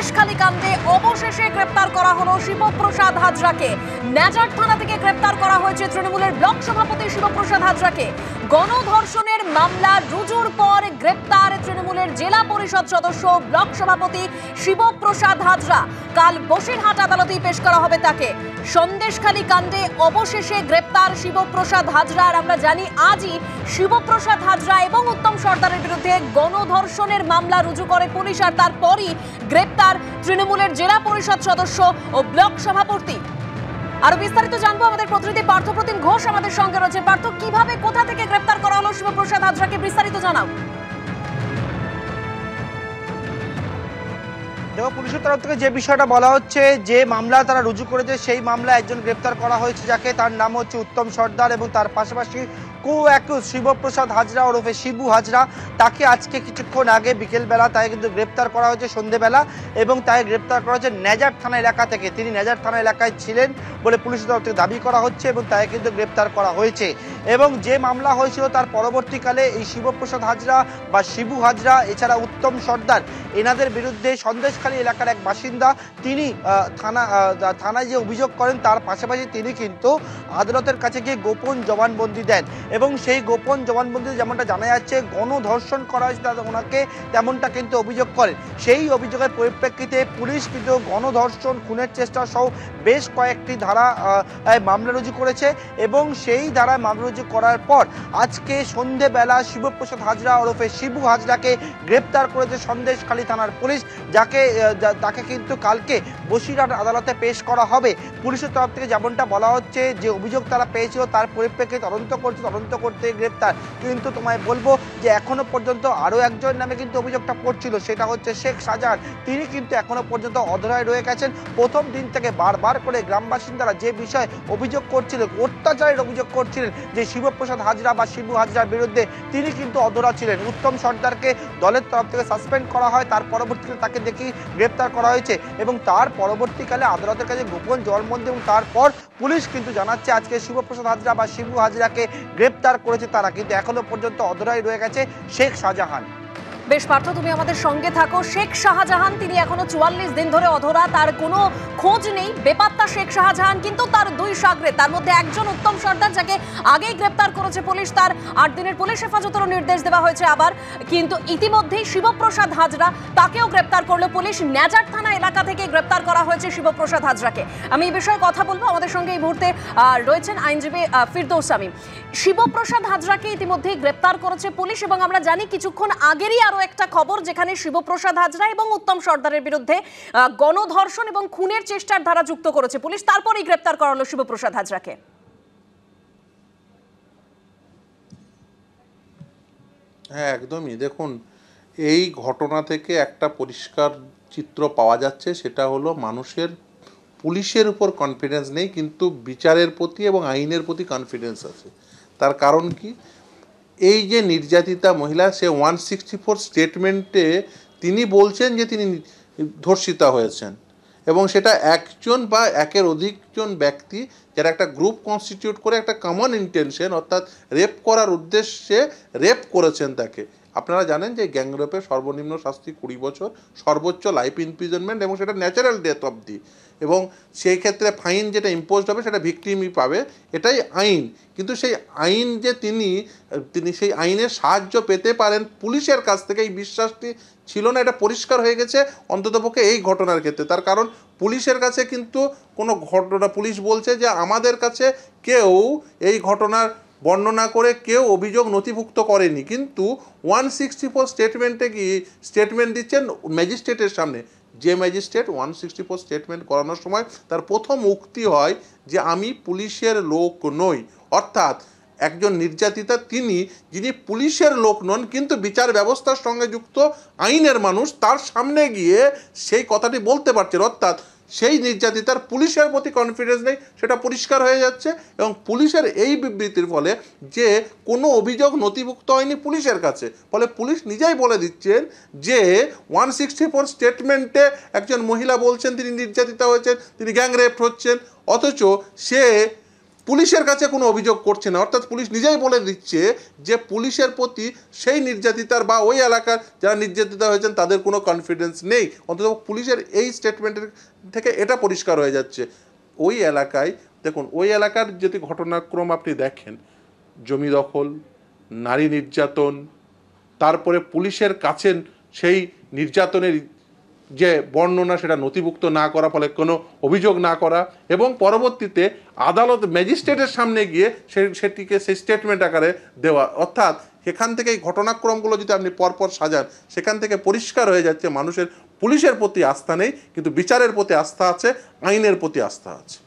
সন্দেশখালী কাণ্ডে অবশেষে গ্রেপ্তার করা হলো শিবপ্রসাদ হাজরাকে। ন্যাজার থানা থেকে গ্রেপ্তার করা হয়েছে তৃণমূলের ব্লক সভাপতি শিবপ্রসাদ হাজরাকে। গণধর্ষণের মামলা রুজুর পর গ্রেপ্তার তৃণমূলের জেলা পরিষদ সদস্য ব্লক সভাপতি শিবপ্রসাদ হাজরা। কাল বসিরহাট আদালতে পেশ করা হবে তাকে। সন্দেশখালী কাণ্ডে অবশেষে গ্রেপ্তার শিবপ্রসাদ হাজরা। আর আমরা জানি আজই শিবপ্রসাদ হাজরা এবং উত্তম সর্দারের বিরুদ্ধে গণধর্ষণের মামলা রুজু করে পুলিশ, আর তারপরই গ্রেপ্তার তৃণমূলের জেলা পরিষদ সদস্য ও ব্লক সভাপতি। আরো বিস্তারিত জানবো আমাদের প্রতিনিধি পার্থপ্রতিম ঘোষ আমাদের সঙ্গে রয়েছে। পার্থ, কিভাবে কোথা থেকে গ্রেপ্তার করা হলো শিবপ্রসাদ হাজরাকে, বিস্তারিত জানাও। দেখো, পুলিশের তরফ থেকে যে বিষয়টা বলা হচ্ছে, যে মামলা তারা রুজু করেছে সেই মামলায় একজন গ্রেপ্তার করা হয়েছে, যাকে তার নাম হচ্ছে উত্তম সর্দার, এবং তার পাশাপাশি শিবপ্রসাদ হাজরা ওরফে শিবু হাজরা। তাকে আজকে কিছুক্ষণ আগে বিকেলবেলা তাকে কিন্তু গ্রেপ্তার করা হয়েছে সন্ধেবেলা, এবং তাকে গ্রেপ্তার করা হয়েছে ন্যাজার থানা এলাকা থেকে। তিনি ন্যাজার থানা এলাকায় ছিলেন বলে পুলিশের তরফ থেকে দাবি করা হচ্ছে, এবং তাকে কিন্তু গ্রেপ্তার করা হয়েছে। এবং যে মামলা হয়েছিল তার পরবর্তীকালে এই শিবপ্রসাদ হাজরা বা শিবু হাজরা এছাড়া উত্তম সর্দার এনাদের বিরুদ্ধে সন্দেশখালী এলাকার এক বাসিন্দা তিনি থানায় যে অভিযোগ করেন, তার পাশাপাশি তিনি কিন্তু আদালতের কাছে গিয়ে গোপন জবানবন্দি দেন, এবং সেই গোপন জবানবন্দিতে যেমনটা জানা যাচ্ছে গণধর্ষণ করা হয়েছে ওনাকে, তেমনটা কিন্তু অভিযোগ করেন। সেই অভিযোগের পরিপ্রেক্ষিতে পুলিশ কিন্তু গণধর্ষণ, খুনের চেষ্টা সহ বেশ কয়েকটি ধারা মামলা রুজু করেছে, এবং সেই ধারায় মামলা রুজু করার পর আজকে সন্ধেবেলা শিবপ্রসাদ হাজরা ওরফে শিবু হাজরাকে গ্রেপ্তার করেছে সন্দেশখালী থানার পুলিশ, তাকে কিন্তু কালকে বসিরহাট আদালতে পেশ করা হবে। পুলিশের তরফ থেকে যেমনটা বলা হচ্ছে, যে অভিযোগ তারা পেয়েছিল তার পরিপ্রেক্ষিতে তদন্ত করতে গ্রেপ্তার। কিন্তু তোমায় বলবো যে এখনো পর্যন্ত আরো একজন নামে কিন্তু অভিযোগটা পড়ছিল, সেটা হচ্ছে শেখ শাহজাহান। তিনি কিন্তু এখনো পর্যন্ত অধরায় রয়ে গেছেন। প্রথম দিন থেকে বারবার করে গ্রাম বাসিন্দারা যে বিষয়ে অভিযোগ করছিলেন, অত্যাচারের অভিযোগ করছিলেন যে শিবপ্রসাদ হাজরা বা শিবু হাজরার বিরুদ্ধে, তিনি কিন্তু অধরা ছিলেন। উত্তম সর্দারকে দলের তরফ থেকে সাসপেন্ড করা হয়, তার পরবর্তীকালে তাকে দেখি গ্রেপ্তার করা হয়েছে, এবং তার পরবর্তীকালে আদালতের কাছে গোপন জবানবন্দি, এবং তারপর পুলিশ কিন্তু জানাচ্ছে আজকে শিবপ্রসাদ হাজরা বা শিবু হাজরাকে গ্রেপ্তার করেছে তারা, কিন্তু এখনো পর্যন্ত অধরাই রয়ে গেছে শেখ শাহজাহান। বেশ পার্থ, তুমি আমাদের সঙ্গে থাকো। শেখ শাহজাহান তিনি এখনো 44 দিন ধরে অধরা, তার কোনো খোঁজ নেই, বেপাত্তা শেখ শাহজাহান। কিন্তু তার দুই সাগরে, তার মধ্যে একজন উত্তম সর্দার যাকে আগেই গ্রেপ্তার করেছে পুলিশ, তার 8 দিনের পুলিশ হেফাজতেরও নির্দেশ দেওয়া হয়েছে আবার। কিন্তু ইতিমধ্যেই শিবপ্রসাদ হাজরা, তাকেও গ্রেপ্তার করলো পুলিশ। ন্যাজার থানা এলাকা থেকে গ্রেপ্তার করা হয়েছে শিবপ্রসাদ হাজরাকে। আমি এই বিষয়ে কথা বলবো, আমাদের সঙ্গে এই মুহূর্তে রয়েছেন আইনজীবী ফিরদৌস শামীম। শিবপ্রসাদ হাজরাকে ইতিমধ্যেই গ্রেপ্তার করেছে পুলিশ, এবং আমরা জানি কিছুক্ষণ আগেরই আরো একটা খবর, যেখানে শিবপ্রসাদ হাজরা এবং উত্তম সর্দারের বিরুদ্ধে গণধর্ষণ এবং খুনের চেষ্টার ধারা যুক্ত করেছে পুলিশ। তারপরেই গ্রেপ্তার করা হলো শিবপ্রসাদ হাজরাকে। হ্যাঁ, একদমই। দেখুন, এই ঘটনা থেকে একটা পরিষ্কার চিত্র পাওয়া যাচ্ছে, সেটা হলো মানুষের পুলিশের উপর কনফিডেন্স নেই, কিন্তু বিচারের প্রতি এবং আইনের প্রতি কনফিডেন্স আছে। তার কারণ কি, এই যে নির্যাতিতা মহিলা, সে 164 স্টেটমেন্টে তিনি বলছেন যে তিনি ধর্ষিতা হয়েছেন, এবং সেটা একজন বা একের অধিকজন ব্যক্তি যারা একটা গ্রুপ কনস্টিটিউট করে একটা কমন ইন্টেনশন অর্থাৎ রেপ করার উদ্দেশ্যে রেপ করেছেন তাকে। আপনারা জানেন যে গ্যাংরেপের সর্বনিম্ন শাস্তি 20 বছর, সর্বোচ্চ লাইফ ইমপ্রিজনমেন্ট, এবং সেটা ন্যাচারাল ডেথ অবধি, এবং সেই ক্ষেত্রে ফাইন যেটা ইম্পোজড হবে সেটা ভিকটিমই পাবে, এটাই আইন। কিন্তু সেই আইন যে তিনি সেই আইনের সাহায্য পেতে পারেন পুলিশের কাছ থেকে, এই বিশ্বাসটি ছিল না। এটা পরিষ্কার হয়ে গেছে অন্ততপক্ষে এই ঘটনার ক্ষেত্রে। তার কারণ পুলিশের কাছে কিন্তু কোনো ঘটনা, পুলিশ বলছে যে আমাদের কাছে কেউ এই ঘটনার বর্ণনা করে কেউ অভিযোগ নথিভুক্ত করেনি, কিন্তু 164 স্টেটমেন্টে গিয়ে স্টেটমেন্ট দিচ্ছেন ম্যাজিস্ট্রেটের সামনে। যে ম্যাজিস্ট্রেট 164 স্টেটমেন্ট করানোর সময় তার প্রথম উক্তি হয় যে আমি পুলিশের লোক নই, অর্থাৎ একজন নির্যাতিতা তিনি, যিনি পুলিশের লোক নন কিন্তু বিচার ব্যবস্থার সঙ্গে যুক্ত আইনের মানুষ, তার সামনে গিয়ে সেই কথাটি বলতে পারছেন। অর্থাৎ সেই নির্যাতিতার পুলিশের প্রতি কনফিডেন্স নেই, সেটা পরিষ্কার হয়ে যাচ্ছে। এবং পুলিশের এই বিবৃতির ফলে যে কোনো অভিযোগ নথিভুক্ত হয়নি পুলিশের কাছে, ফলে পুলিশ নিজেই বলে দিচ্ছেন যে 164 স্টেটমেন্টে একজন মহিলা বলছেন তিনি নির্যাতিতা হয়েছেন, তিনি গ্যাং রেপ হচ্ছেন, অথচ সে পুলিশের কাছে কোনো অভিযোগ করছে না, অর্থাৎ পুলিশ নিজেই বলে দিচ্ছে যে পুলিশের প্রতি সেই নির্যাতিতার বা ওই এলাকার যারা নির্যাতিতা হয়েছেন তাদের কোনো কনফিডেন্স নেই। অন্তত পুলিশের এই স্টেটমেন্টের থেকে এটা পরিষ্কার হয়ে যাচ্ছে। ওই এলাকায় দেখুন, ওই এলাকার যদি ঘটনাক্রম আপনি দেখেন, জমি দখল, নারী নির্যাতন, তারপরে পুলিশের কাছে সেই নির্যাতনের যে বর্ণনা সেটা নথিভুক্ত না করা, ফলে কোনো অভিযোগ না করা, এবং পরবর্তীতে আদালত ম্যাজিস্ট্রেটের সামনে গিয়ে সেটিকে সেই স্টেটমেন্ট আকারে দেওয়া। অর্থাৎ সেখান থেকে এই ঘটনাক্রমগুলো যদি আপনি পরপর সাজান, সেখান থেকে পরিষ্কার হয়ে যাচ্ছে মানুষের পুলিশের প্রতি আস্থা নেই, কিন্তু বিচারের প্রতি আস্থা আছে, আইনের প্রতি আস্থা আছে।